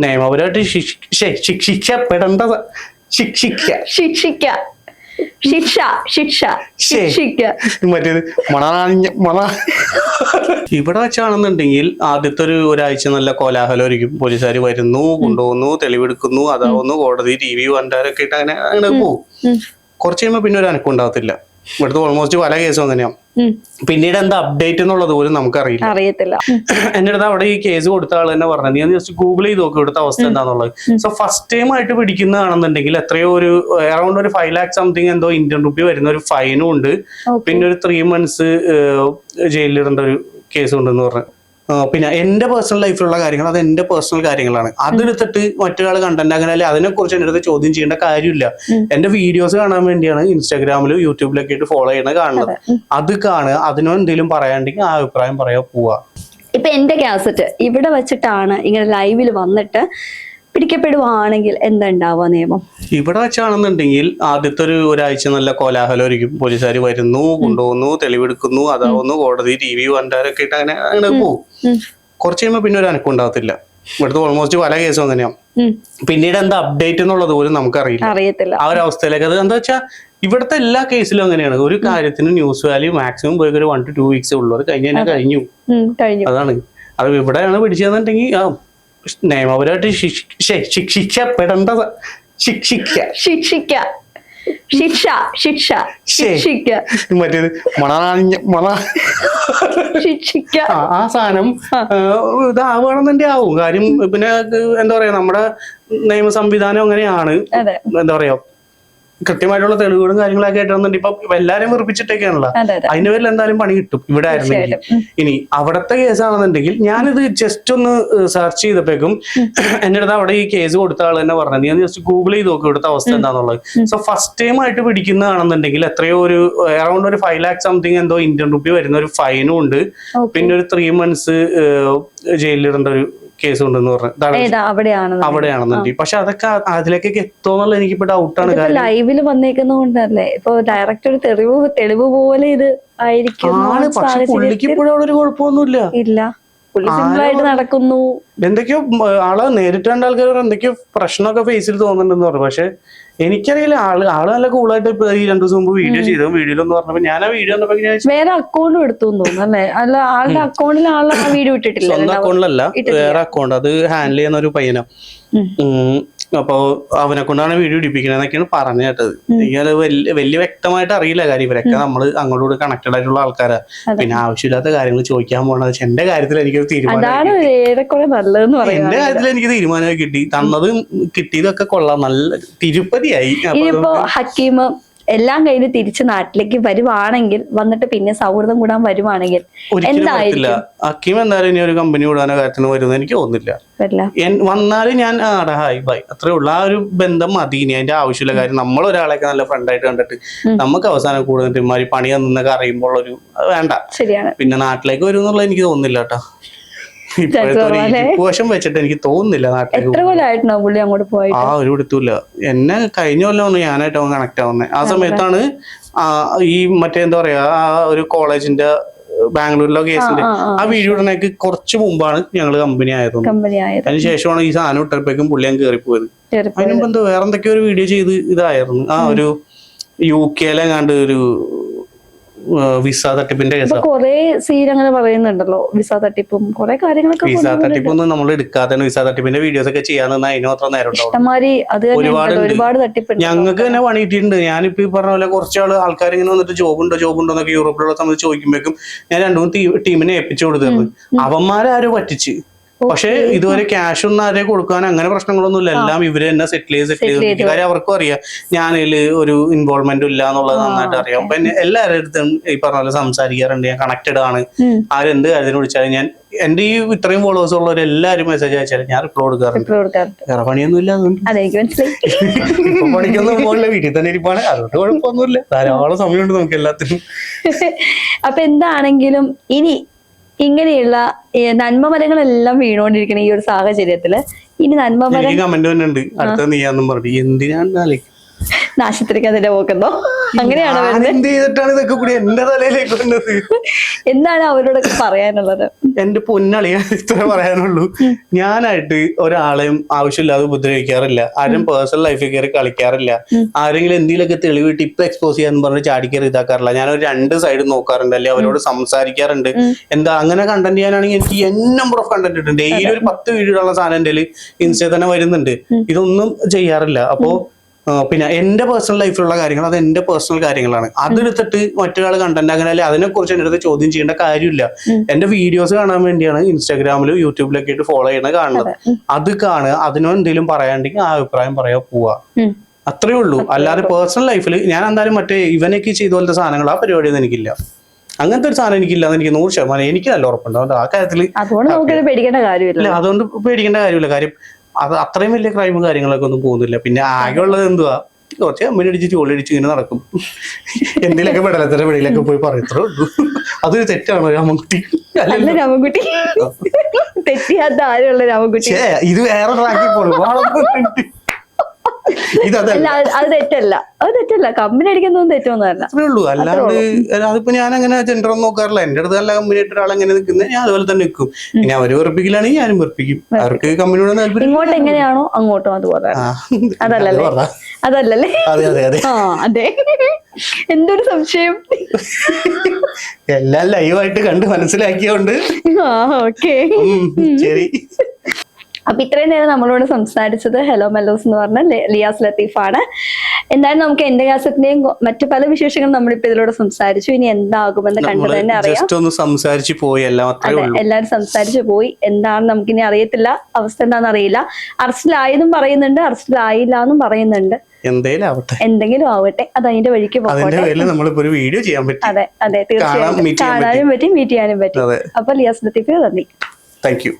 നിയമപരമായിട്ട് ശിക്ഷിക്കപ്പെടേണ്ട മറ്റേത് ഇവിടെ വെച്ചാണെന്നുണ്ടെങ്കിൽ ആദ്യത്തെ ഒരാഴ്ച നല്ല കോലാഹലമായിരിക്കും. പോലീസുകാർ വരുന്നു, കൊണ്ടുപോകുന്നു, തെളിവെടുക്കുന്നു, അതാവുന്നു, കോടതി TV വണ്ടാരൊക്കെ ഇട്ട് അങ്ങനെ പോകും. കുറച്ച് കഴിയുമ്പോൾ പിന്നെ ഒരു അനക്കം ഉണ്ടാകത്തില്ല. ഇവിടുത്തെ ഓൾമോസ്റ്റ് പല കേസും അങ്ങനെയാണ്. പിന്നീട് എന്താ അപ്ഡേറ്റ് എന്നുള്ളത് പോലും നമുക്കറിയില്ല. എന്റെ അടുത്ത് അവിടെ ഈ കേസ് കൊടുത്ത ആൾ തന്നെ പറഞ്ഞത്, ഞാൻ ജസ്റ്റ് ഗൂഗിൾ ചെയ്ത് നോക്കി ഇവിടുത്തെ അവസ്ഥ എന്താന്നുള്ളത്. സോ ഫസ്റ്റ് ടൈം ആയിട്ട് പിടിക്കുന്നതാണെന്നുണ്ടെങ്കിൽ എത്രയോ അറൌണ്ട് ഒരു 5 lakh സംതിങ് എന്തോ ഇന്ത്യൻ റുപ്പി വരുന്ന ഒരു ഫൈനും ഉണ്ട്. പിന്നെ ഒരു 3 months ജയിലിലിടേണ്ട ഒരു കേസും ഉണ്ടെന്ന് പറഞ്ഞു. പിന്നെ എന്റെ പേഴ്സണൽ ലൈഫിലുള്ള കാര്യങ്ങൾ, അത് എന്റെ പേഴ്സണൽ കാര്യങ്ങളാണ്. അതെടുത്തിട്ട് മറ്റൊരാൾ കണ്ടന്റ് ആകാനല്ലേ, അതിനെ കുറിച്ച് എന്റെ അടുത്ത് ചോദ്യം ചെയ്യേണ്ട കാര്യമില്ല. എന്റെ വീഡിയോസ് കാണാൻ വേണ്ടിയാണ് ഇൻസ്റ്റാഗ്രാമിലും യൂട്യൂബിലൊക്കെ ആയിട്ട് ഫോളോ ചെയ്യണത്, കാണുന്നത്. അത് കാണുക, അതിനോ എന്തെങ്കിലും പറയാണ്ടെങ്കിൽ ആ അഭിപ്രായം പറയാ, പോവാ. ഇപ്പൊ എന്റെ കാസറ്റ് ഇവിടെ വെച്ചിട്ടാണ് ഇങ്ങനെ ലൈവിൽ വന്നിട്ട് പിടിക്കപ്പെടുവാണെങ്കിൽ എന്താ ഉണ്ടാവുക നിയമം? ഇവിടെ വെച്ചാണെന്നുണ്ടെങ്കിൽ ആദ്യത്തെ ഒരാഴ്ച നല്ല കോലാഹലമായിരിക്കും. പോലീസുകാർ വരുന്നു, കൊണ്ടുപോകുന്നു, തെളിവെടുക്കുന്നു, അതാവുന്നു, കോടതി TV വണ്ടാരൊക്കെ ഇട്ട് അങ്ങനെ പോകും. കുറച്ച് കഴിയുമ്പോൾ പിന്നെ ഒരു അനക്കം ഉണ്ടാകത്തില്ല. ഇവിടുത്തെ ഓൾമോസ്റ്റ് പല കേസും അങ്ങനെയാണ്. പിന്നീട് എന്താ അപ്ഡേറ്റ് എന്നുള്ളത് പോലും നമുക്കറിയില്ല. ആ ഒരു അവസ്ഥയിലേക്ക് അത് എന്താ വെച്ചാൽ ഇവിടുത്തെ എല്ലാ കേസിലും അങ്ങനെയാണ്. ഒരു കാര്യത്തിന് ന്യൂസ് വാല്യൂ മാക്സിമം പോയി ഒരു 1 to 2 weeks ഉള്ളൂ. അത് കഴിഞ്ഞു. അതാണ്. അത് ഇവിടെയാണ് പിടിച്ചതെന്നുണ്ടെങ്കിൽ നിയമപരമായിട്ട് ശിക്ഷിക്കപ്പെടേണ്ട മറ്റേത് ആ സാധനം ഇതാവുകയാണെന്നെ ആവും കാര്യം. പിന്നെ എന്താ പറയാ, നമ്മുടെ നിയമ സംവിധാനം അങ്ങനെയാണ്. എന്താ പറയാ, കൃത്യമായിട്ടുള്ള തെളിവുകളും കാര്യങ്ങളൊക്കെ ആയിട്ടുണ്ടെങ്കിൽ ഇപ്പൊ എല്ലാരെയും വെറുപ്പിച്ചിട്ടൊക്കെയാണല്ലോ. അതിന്റെ പേരിൽ എന്തായാലും പണി കിട്ടും ഇവിടെ ആയിരുന്നെങ്കിൽ. ഇനി അവിടത്തെ കേസാണെന്നുണ്ടെങ്കിൽ ഞാനിത് ജസ്റ്റ് ഒന്ന് സെർച്ച് ചെയ്തപ്പോഴേക്കും എന്റെ അടുത്ത് അവിടെ ഈ കേസ് കൊടുത്ത ആൾ തന്നെ പറഞ്ഞത്, ഞാൻ ജസ്റ്റ് ഗൂഗിൾ ചെയ്ത് നോക്കി ഇവിടുത്തെ അവസ്ഥ എന്താന്നുള്ളത്. സോ ഫസ്റ്റ് ടൈം ആയിട്ട് പിടിക്കുന്നതാണെന്നുണ്ടെങ്കിൽ എത്രയോ അറൌണ്ട് ഒരു 5 lakh സംതിങ് എന്തോ ഇന്ത്യൻ റുപ്പി വരുന്ന ഒരു ഫൈനും ഉണ്ട്. പിന്നെ ഒരു 3 months ജയിലിലിടേണ്ട ഒരു കേസ് ഉണ്ടെന്ന് പറഞ്ഞു. അവിടെയാണെന്നുണ്ട്. പക്ഷെ അതൊക്കെ അതിലേക്കൊക്കെ എത്തുമെന്നുള്ള എനിക്കിപ്പോ ഡൗട്ടാണ്. ലൈവില് വന്നേക്കുന്നതുകൊണ്ടല്ലേ ഇപ്പൊ ഡയറക്റ്റ് ഒരു തെളിവ് പോലെ ഇത് ആയിരിക്കും. പക്ഷെ പുള്ളിക്ക് ഇപ്പോഴും അവിടെ ഒരു കുഴപ്പമൊന്നുമില്ല. ഇല്ല, സിമ്പിളായിട്ട് നടക്കുന്നു. എന്തൊക്കെയോ ആള് നേരിട്ട് കണ്ട ആൾക്കാർ എന്തൊക്കെയോ പ്രശ്നമൊക്കെ ഫേസിൽ തോന്നുന്നുണ്ടെന്ന് പറഞ്ഞു. പക്ഷെ എനിക്കറിയില്ല, ആള് നല്ല കൂളായിട്ട് ഈ 2 ദിവസം മുമ്പ് വീഡിയോ ചെയ്തു. വീഡിയോന്ന് പറഞ്ഞപ്പോ ഞാൻ ആ വീഡിയോ വേറെ അക്കൗണ്ടും എടുത്തു തോന്നുന്നു അല്ലേ? അല്ല, ആളുടെ അക്കൗണ്ടിൽ ആളെ വീഡിയോ ഇട്ടിട്ടില്ല. സ്വന്തം അക്കൗണ്ടിലല്ല, വേറെ അക്കൗണ്ട്. അത് ഹാൻഡിൽ ചെയ്യുന്ന ഒരു പയ്യനാ. അപ്പൊ അവനെ കൊണ്ടാണ് വീഡിയോ ഇടിപ്പിക്കണെന്നൊക്കെയാണ് പറഞ്ഞു കേട്ടത്. എനിക്കത് വലിയ വ്യക്തമായിട്ട് അറിയില്ല കാര്യം. ഇവരൊക്കെ നമ്മള് അങ്ങോട്ട് കണക്റ്റഡ് ആയിട്ടുള്ള ആൾക്കാരാ. പിന്നെ ആവശ്യമില്ലാത്ത കാര്യങ്ങൾ ചോദിക്കാൻ പോകണത്. പക്ഷെ എന്റെ കാര്യത്തിൽ എനിക്കൊരു തീരുമാനം, എന്റെ കാര്യത്തിൽ എനിക്ക് തീരുമാനമായി കിട്ടി. തന്നതും കിട്ടിയതൊക്കെ കൊള്ളാം, നല്ല തിരുപ്പതിയായി. ഇനിയിപ്പോ ഹക്കീം എല്ലാം കഴിഞ്ഞ് തിരിച്ച് നാട്ടിലേക്ക് വരുവാണെങ്കിൽ, വന്നിട്ട് പിന്നെ സൗഹൃദം കൂടാൻ വരുവാണെങ്കിൽ എന്തായിരിക്കും? ഹക്കീം എന്തായാലും ഇനി ഒരു കമ്പനി കൂടാനോ കാര്യത്തിന് വരുമെന്ന് എനിക്ക് തോന്നുന്നില്ല. വന്നാലും ഞാൻ ഹായ് ബൈ അത്രേ ഉള്ളു. ആ ഒരു ബന്ധം മതി. ഇനി അതിന്റെ ആവശ്യമില്ല. കാര്യം നമ്മൾ ഒരാളെയൊക്കെ നല്ല ഫ്രണ്ടായിട്ട് കണ്ടിട്ട് നമുക്ക് അവസാനം കൂടുതൽ ഇമാരി പണി തന്നൊക്കെ അറിയുമ്പോൾ ഒരു വേണ്ട. പിന്നെ നാട്ടിലേക്ക് വരും എന്നുള്ളത് എനിക്ക് തോന്നുന്നില്ല കേട്ടോ. ഇപ്പോഴത്തെ വെച്ചിട്ട് എനിക്ക് തോന്നുന്നില്ല നാട്ടിലേക്ക്. ആ ഒരു പിടുത്തൂല്ല. എന്നെ കഴിഞ്ഞ കൊല്ലമാണ് ഞാനായിട്ട് അവൻ കണക്ട് ആവുന്നത്. ആ സമയത്താണ് ഈ മറ്റേ എന്താ പറയാ, ആ ഒരു കോളേജിന്റെ ബാംഗ്ലൂരിലെ കേസിന്റെ ആ വീഡിയോ ഇടണേക്ക് കുറച്ച് മുമ്പാണ് ഞങ്ങള് കമ്പനി ആയത്. അതിനുശേഷമാണ് ഈ സാധനം ഇട്ടപ്പോഴേക്കും പുള്ളി ഞാൻ കയറിപ്പോയത്. അതിനുമ്പോ എന്തോ വേറെ എന്തൊക്കെയോ ഒരു വീഡിയോ ചെയ്ത് ഇതായിരുന്നു. ആ ഒരു UK കണ്ട് ഒരു വിസ തട്ടിപ്പിന്റെ കേസ്. കുറെ സീൻ അങ്ങനെ പറയുന്നുണ്ടല്ലോ, വിസ തട്ടിപ്പും കുറെ കാര്യങ്ങളൊക്കെ. വിസ തട്ടിപ്പൊന്നും നമ്മൾ എടുക്കാതെ വിസ തട്ടിപ്പിന്റെ വീഡിയോസ് ഒക്കെ ചെയ്യാൻ അതിന് മാത്രം നേരം ഒരുപാട് തട്ടിപ്പ് ഞങ്ങൾക്ക് തന്നെ പണി കിട്ടിയിട്ടുണ്ട്. ഞാനിപ്പോ ഈ പറഞ്ഞ പോലെ കുറച്ച് ആൾക്കാർ ഇങ്ങനെ വന്നിട്ട് ജോബ് ഉണ്ടോ എന്നൊക്കെ യൂറോപ്പിലുള്ള സമയത്ത് ചോദിക്കുമ്പോഴേക്കും ഞാൻ 2-3 ടീമിനെ ഏൽപ്പിച്ചു കൊടുത്തിരുന്നു. അവന്മാരാരും പറ്റിച്ച്. പക്ഷെ ഇതുവരെ ക്യാഷ് ഒന്നും ആരെ കൊടുക്കാൻ അങ്ങനെ പ്രശ്നങ്ങളൊന്നും ഇല്ല. എല്ലാം ഇവര് തന്നെ സെറ്റിൽ ചെയ്ത് കാര്യം അവർക്കും അറിയാം ഞാനിതില് ഒരു ഇൻവോൾവ്മെന്റും ഇല്ല എന്നുള്ളത് നന്നായിട്ട് അറിയാം. അപ്പൊ എല്ലാവരുടെ അടുത്തും ഈ പറഞ്ഞ പോലെ സംസാരിക്കാറുണ്ട്. ഞാൻ കണക്റ്റഡ് ആണ്. ആരെന്ത് കാര്യത്തിന് വിളിച്ചാലും ഞാൻ എന്റെ ഈ ഇത്രയും ഫോളോവേഴ്സ് ഉള്ളവർ എല്ലാവരും മെസ്സേജ് അയച്ചാലും ഞാൻ റിപ്ലൈ കൊടുക്കാറുണ്ട്. വേറെ പണിയൊന്നും ഇല്ല. ഇപ്പൊ പണിക്കൊന്നും പോകില്ല, വീട്ടിൽ തന്നെ ഇരിപ്പാണ്. അതുകൊണ്ട് കുഴപ്പമൊന്നുമില്ല. ധാരാളം സമയമുണ്ട് നമുക്ക് എല്ലാത്തിനും. അപ്പൊ എന്താണെങ്കിലും ഇനി ഇങ്ങനെയുള്ള നന്മമരങ്ങളെല്ലാം വീണുകൊണ്ടിരിക്കുന്ന ഈ ഒരു സാഹചര്യത്തില് ഇനി നന്മമരം കമന്റ് തന്നെ ഉണ്ട് അടുത്ത നീയാന്നും പറഞ്ഞു. എന്തിനാണ് നാശത്തിലേക്ക് അതിന്റെ പോക്കുന്നോ? അങ്ങനെയാണോ ഞാൻ വരുന്നത്? എന്ത് ചെയ്തിട്ടാണ് ഇതൊക്കെ കൂടി എന്റെ തലയിലേക്ക് വന്നത്? എന്താണ് അവരോടൊക്കെ പറയാനുള്ളത്? എന്റെ പൊന്നളിയാ ഇത്ര പറയാനുള്ളൂ. ഞാനായിട്ട് ഒരാളെയും ആവശ്യമില്ലാതെ ഉപദ്രവിക്കാറില്ല, ആരും പേഴ്സണൽ ലൈഫിൽ കയറി കളിക്കാറില്ല, ആരെങ്കിലും എന്തെങ്കിലുമൊക്കെ തെളിവ് ടിപ്പ് എക്സ്പോസ് ചെയ്യാന്ന് പറഞ്ഞ് ചാടിക്കയറി ഇതാക്കാറില്ല. ഞാനൊരു 2 സൈഡ് നോക്കാറുണ്ട്, അല്ലെ അവരോട് സംസാരിക്കാറുണ്ട്. എന്താ അങ്ങനെ കണ്ടന്റ് ചെയ്യാനാണെങ്കിൽ എനിക്ക് നമ്പർ ഓഫ് കണ്ടന്റ് ഉണ്ട്. ഡെയിലി ഒരു 10 വീഡിയോ ഉള്ള സാധനം എന്റെ ഇൻസ്റ്റയിൽ തന്നെ വരുന്നുണ്ട്. ഇതൊന്നും ചെയ്യാറില്ല. അപ്പോ പിന്നെ എന്റെ പേഴ്സണൽ ലൈഫിലുള്ള കാര്യങ്ങൾ അത് എന്റെ പേഴ്സണൽ കാര്യങ്ങളാണ്. അതെടുത്തിട്ട് മറ്റൊരാൾ കണ്ടന്റ് അങ്ങനെ അല്ലെ അതിനെ കുറിച്ച് എന്റെ അടുത്ത് ചോദ്യം ചെയ്യേണ്ട കാര്യമില്ല. എന്റെ വീഡിയോസ് കാണാൻ വേണ്ടിയാണ് ഇൻസ്റ്റാഗ്രാമിലും യൂട്യൂബിലൊക്കെ ആയിട്ട് ഫോളോ ചെയ്യണത് കാണുന്നത്. അത് കാണുക, അതിനോ എന്തെങ്കിലും പറയാണ്ടെങ്കിൽ ആ അഭിപ്രായം പറയാ പോവാ, അത്രേ ഉള്ളൂ. അല്ലാതെ പേഴ്സണൽ ലൈഫിൽ ഞാൻ എന്തായാലും മറ്റേ ഇവനൊക്കെ ചെയ്ത പോലത്തെ സാധനങ്ങൾ ആ പരിപാടിയൊന്നും എനിക്കില്ല. അങ്ങനത്തെ ഒരു സാധനം എനിക്കില്ല. എനിക്ക് 100% എനിക്ക് നല്ല ഉറപ്പുണ്ട്. അതുകൊണ്ട് ആ കാര്യത്തിൽ അതുകൊണ്ട് പേടിക്കേണ്ട കാര്യമില്ല. അതുകൊണ്ട് പേടിക്കേണ്ട കാര്യമില്ല. കാര്യം അത് അത്രയും വലിയ ക്രൈമും കാര്യങ്ങളൊക്കെ ഒന്നും പോകുന്നില്ല. പിന്നെ ആകെ ഉള്ളത് എന്തുവാ, കുറച്ച് അമ്മനെ അടിച്ച് ചോളടിച്ച് ഇങ്ങനെ നടക്കും, എന്തെങ്കിലുമൊക്കെ പെടലത്തര വെളിയിലൊക്കെ പോയി പറയത്രേ ഉള്ളൂ. അതൊരു തെറ്റാണോ രാമൻകുട്ടി? അല്ല രാമൻകുട്ടി, തെറ്റിയാത്ത ആരുള്ള രാമൻകുട്ടി? ഇത് വേറെ ട്രാക്കിൽ പോകും. അല്ല അത് തെറ്റല്ല, അത് തെറ്റല്ല. കമ്പനി അടിക്കുന്നൊന്നും തെറ്റൊന്നുമല്ല. അത്രേ ഉള്ളൂ. അല്ലാണ്ട് അതിപ്പോ ഞാൻ അങ്ങനെ ജെൻഡർ ഒന്നും നോക്കാറില്ല. എന്റെ അടുത്ത് നല്ല കമ്പനി ആയിട്ട് ഒരാൾ എങ്ങനെ നിൽക്കുന്നത് ഞാൻ അതുപോലെ തന്നെ നിൽക്കും. ഇനി അവര് വെറുപ്പിക്കലാണെങ്കിൽ ഞാനും വെറുപ്പിക്കും. അവർക്ക് കമ്പനിയോട് താല്പര്യം ഇങ്ങോട്ട് എങ്ങനെയാണോ അങ്ങോട്ടും അതുപോലെ. അതല്ലല്ലേ? അതല്ലല്ലേ? ആ അതെ. എന്തൊരു സംശയം. എല്ലാം ലൈവായിട്ട് കണ്ട് മനസ്സിലാക്കിയോണ്ട് ആ ഓക്കെ ശരി. അപ്പൊ ഇത്രയും നേരം നമ്മളോട് സംസാരിച്ചത് ഹലോ മെല്ലോസ് എന്ന് പറഞ്ഞ ലിയാസ് ലത്തീഫാണ്. എന്തായാലും നമുക്ക് എന്റെ കാസറ്റിന്റെയും മറ്റു പല വിശേഷങ്ങളും നമ്മളിപ്പോ ഇതിലൂടെ സംസാരിച്ചു. ഇനി എന്താകുമെന്ന് കണ്ടു തന്നെ അറിയാം. സംസാരിച്ചു പോയി എല്ലാരും സംസാരിച്ചു പോയി. എന്താണ് നമുക്കിനി അറിയത്തില്ല, അവസ്ഥ എന്താണെന്ന് അറിയില്ല. അറസ്റ്റിലായതും പറയുന്നുണ്ട്, അറസ്റ്റിലായില്ല എന്നും പറയുന്നുണ്ട്. എന്തെങ്കിലും ആവട്ടെ, അത് അതിന്റെ വഴിക്ക് പോകട്ടെ. അതെ അതെ തീർച്ചയായും കാണാനും പറ്റി, മീറ്റ് ചെയ്യാനും പറ്റി. അപ്പൊ ലിയാസ് ലത്തീഫ് നന്ദി. Thank you.